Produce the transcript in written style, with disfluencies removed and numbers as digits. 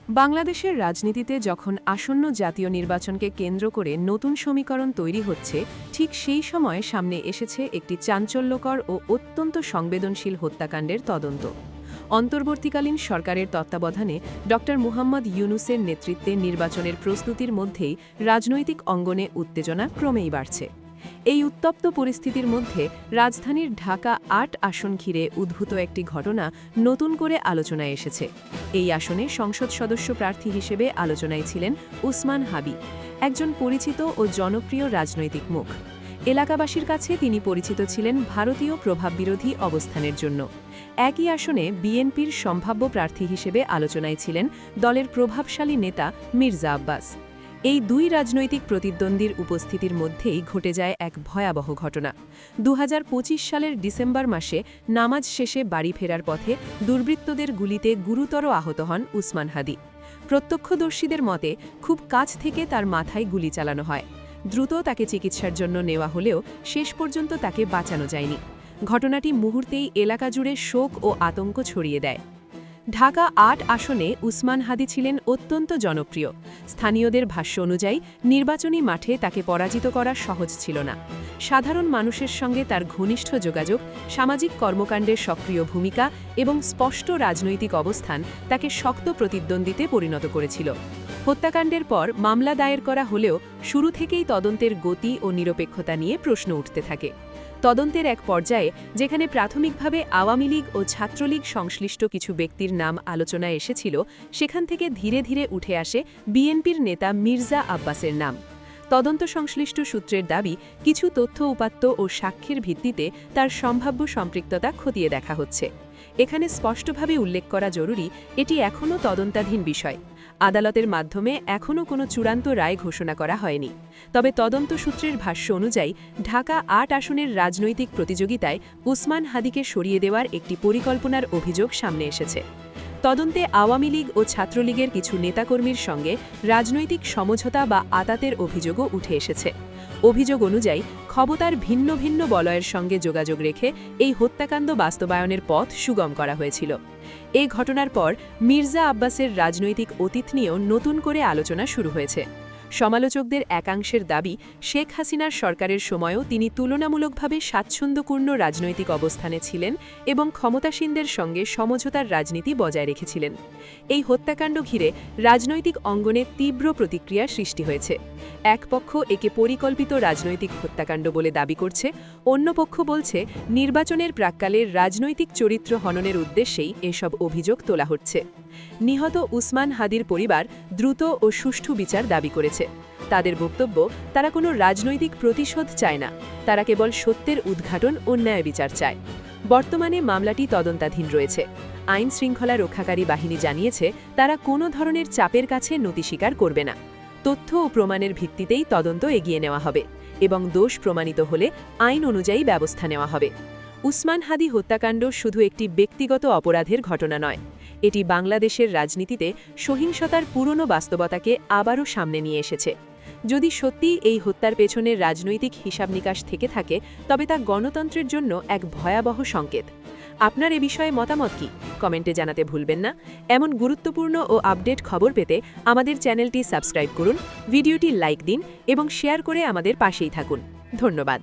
বাংলাদেশের রাজনীতিতে যখন আসন্ন জাতীয় নির্বাচনকে কেন্দ্র করে নতুন সমীকরণ তৈরি হচ্ছে, ঠিক সেই সময় সামনে এসেছে একটি চাঞ্চল্যকর ও অত্যন্ত সংবেদনশীল হত্যাকাণ্ডের তদন্ত। অন্তর্বর্তীকালীন সরকারের তত্ত্বাবধানে ড. মুহাম্মদ ইউনূসের নেতৃত্বে নির্বাচনের প্রস্তুতির মধ্যেই রাজনৈতিক অঙ্গনে উত্তেজনা ক্রমেই বাড়ছে। এই উত্তপ্ত পরিস্থিতির মধ্যে রাজধানীর ঢাকা ৮ আসন ঘিরে উদ্ভূত একটি ঘটনা নতুন করে আলোচনায় এসেছে। এই আসনে সংসদ সদস্য প্রার্থী হিসেবে আলোচনায় ছিলেন উসমান হাদি, একজন পরিচিত ও জনপ্রিয় রাজনৈতিক মুখ। এলাকাবাসীর কাছে তিনি পরিচিত ছিলেন ভারতীয় প্রভাববিরোধী অবস্থানের জন্য। একই আসনে বিএনপির সম্ভাব্য প্রার্থী হিসেবে আলোচনায় ছিলেন দলের প্রভাবশালী নেতা মির্জা আব্বাস। এই দুই রাজনৈতিক প্রতিদ্বন্দ্বীর উপস্থিতির মধ্যেই ঘটে যায় এক ভয়াবহ ঘটনা। ২০২৫ সালের ডিসেম্বর মাসে নামাজ শেষে বাড়ি ফেরার পথে দুর্বৃত্তদের গুলিতে গুরুতর আহত হন উসমান হাদি। প্রত্যক্ষদর্শীদের মতে খুব কাছ থেকে তার মাথায় গুলি চালানো হয়। দ্রুত তাকে চিকিৎসার জন্য নেওয়া হলেও শেষ পর্যন্ত তাকে বাঁচানো যায়নি। ঘটনাটি মুহূর্তেই এলাকা জুড়ে শোক ও আতঙ্ক ছড়িয়ে দেয়। ঢাকা ৮ আসনে উসমান হাদি ছিলেন অত্যন্ত জনপ্রিয়। স্থানীয়দের ভাষ্য অনুযায়ী নির্বাচনী মাঠে তাকে পরাজিত করা সহজ ছিল না। সাধারণ মানুষের সঙ্গে তার ঘনিষ্ঠ যোগাযোগ, সামাজিক কর্মকাণ্ডের সক্রিয় ভূমিকা এবং স্পষ্ট রাজনৈতিক অবস্থান তাকে শক্ত প্রতিদ্বন্দ্বিতে পরিণত করেছিল। হত্যাকাণ্ডের পর মামলা দায়ের করা হলেও শুরু থেকেই তদন্তের গতি ও নিরপেক্ষতা নিয়ে প্রশ্ন উঠতে থাকে। তদন্তের এক পর্যায়ে যেখানে প্রাথমিকভাবে আওয়ামী লীগ ও ছাত্রলীগ সংশ্লিষ্ট কিছু ব্যক্তির নাম আলোচনায় এসেছিল, সেখান থেকে ধীরে ধীরে উঠে আসে বিএনপির নেতা মির্জা আব্বাসের নাম। তদন্ত সংশ্লিষ্ট সূত্রের দাবি, কিছু তথ্য উপাত্ত ও সাক্ষ্যের ভিত্তিতে তার সম্ভাব্য সম্পৃক্ততা খতিয়ে দেখা হচ্ছে। এখানে স্পষ্টভাবে উল্লেখ করা জরুরি, এটি এখনও তদন্তাধীন বিষয়। আদালতের মাধ্যমে এখনও কোনো চূড়ান্ত রায় ঘোষণা করা হয়নি। তবে তদন্ত সূত্রের ভাষ্য অনুযায়ী ঢাকা ৮ আসনের রাজনৈতিক প্রতিযোগিতায় উসমান হাদিকে সরিয়ে দেওয়ার একটি পরিকল্পনার অভিযোগ সামনে এসেছে। তদন্তে আওয়ামী লীগ ও ছাত্রলীগের কিছু নেতাকর্মীর সঙ্গে রাজনৈতিক সমঝোতা বা আতাতের অভিযোগও উঠে এসেছে। অভিযোগ অনুযায়ী ক্ষমতার ভিন্ন ভিন্ন বলয়ের সঙ্গে যোগাযোগ রেখে এই হত্যাকাণ্ড বাস্তবায়নের পথ সুগম করা হয়েছিল। এই ঘটনার পর মির্জা আব্বাসের রাজনৈতিক অতীত নিয়েও নতুন করে আলোচনা শুরু হয়েছে। সমালোচকদের একাংশের দাবি, শেখ হাসিনার সরকারের সময়ও তিনি তুলনামূলকভাবে স্বাচ্ছন্দ্যপূর্ণ রাজনৈতিক অবস্থানে ছিলেন এবং ক্ষমতাসীনদের সঙ্গে সমঝোতার রাজনীতি বজায় রেখেছিলেন। এই হত্যাকাণ্ড ঘিরে রাজনৈতিক অঙ্গনে তীব্র প্রতিক্রিয়া সৃষ্টি হয়েছে। এক পক্ষ একে পরিকল্পিত রাজনৈতিক হত্যাকাণ্ড বলে দাবি করছে, অন্য পক্ষ বলছে নির্বাচনের প্রাক্কালে রাজনৈতিক চরিত্র হননের উদ্দেশ্যেই এসব অভিযোগ তোলা হচ্ছে। নিহত উসমান হাদির পরিবার দ্রুত ও সুষ্ঠু বিচার দাবি করেছে। তাদের বক্তব্য, তারা কোনো রাজনৈতিক প্রতিশোধ চায় না, তারা কেবল সত্যের উদ্ঘাটন ও ন্যায় বিচার চায়। বর্তমানে মামলাটি তদন্তাধীন রয়েছে। আইন শৃঙ্খলা রক্ষাকারী বাহিনী জানিয়েছে, তারা কোনো ধরনের চাপের কাছে নতি স্বীকার করবে না। তথ্য ও প্রমাণের ভিত্তিতেই তদন্ত এগিয়ে নেওয়া হবে এবং দোষ প্রমাণিত হলে আইন অনুযায়ী ব্যবস্থা নেওয়া হবে। উসমান হাদি হত্যাকাণ্ড শুধু একটি ব্যক্তিগত অপরাধের ঘটনা নয়, এটি বাংলাদেশের রাজনীতিতে সহিংসতার পুরনো বাস্তবতাকে আবারও সামনে নিয়ে এসেছে। যদি সত্যি এই হত্যার পেছনে রাজনৈতিক হিসাব নিকাশ থেকে থাকে, তবে তা গণতন্ত্রের জন্য এক ভয়াবহ সংকেত। আপনার এ বিষয়ে মতামত কি? কমেন্টে জানাতে ভুলবেন না। এমন গুরুত্বপূর্ণ ও আপডেট খবর পেতে আমাদের চ্যানেলটি সাবস্ক্রাইব করুন, ভিডিওটি লাইক দিন এবং শেয়ার করে আমাদের পাশেই থাকুন। ধন্যবাদ।